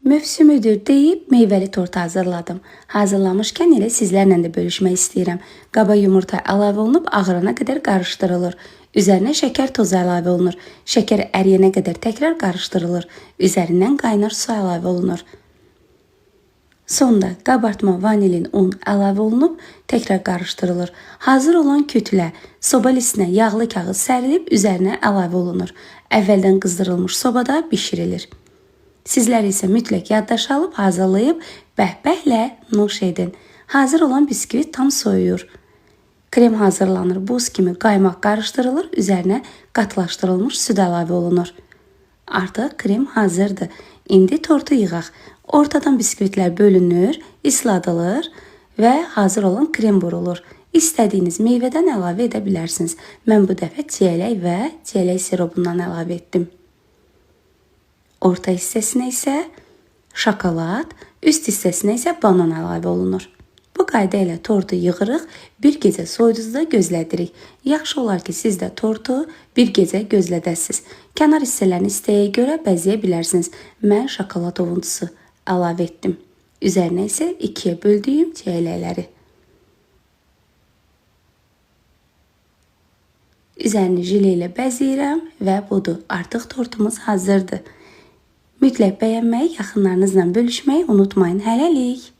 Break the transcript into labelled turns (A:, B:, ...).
A: Mövsümüdür deyib meyvəli tort hazırladım. Hazırlamışkən elə sizlərlə də bölüşmək istəyirəm. Qaba yumurta əlavə olunub ağırana qədər qarışdırılır. Üzərinə şəkər tozu əlavə olunur. Şəkər əriyənə qədər təkrar qarışdırılır. Üzərindən qaynar su əlavə olunur. Sonda qabartma vanilin un əlavə olunub təkrar qarışdırılır. Hazır olan kütlə soba listinə yağlı kağız sərilib üzərinə əlavə olunur. Əvvəldən qızdırılmış sobada bişirilir. Sizlər isə mütləq yaddaşa alıb hazırlayıb bəhbəhlə nuş edin. Hazır olan biskvit tam soyuyur. Krem hazırlanır. Buz kimi qaymaq qarışdırılır. Üzərinə qatılaşdırılmış süd əlavə olunur. Artıq krem hazırdır. İndi tortu yığaq. Ortadan biskvitlər bölünür, isladılır və hazır olan krem vurulur. İstədiyiniz meyvədən əlavə edə bilərsiniz. Mən bu dəfə çiyələk və çiyələk sirobundan əlavə etdim. Orta hissəsinə isə şokolad, üst hissəsinə isə banan əlavə olunur. Bu qayda ilə tortu yığırıq, bir gecə soyuducuda gözlədirik. Yaxşı olar ki, siz də tortu bir gecə gözlədəsiniz. Kənar hissələrini istəyə görə bəzəyə bilərsiniz. Mən şokolad ovuntusu əlavə etdim. Üzərinə isə ikiyə böldüyüm çiyələkləri. Üzərini jilə ilə bəzəyirəm və budur. Artıq tortumuz hazırdır. Mütləq bəyənməyi, yaxınlarınızla bölüşməyi unutmayın. Hələlik.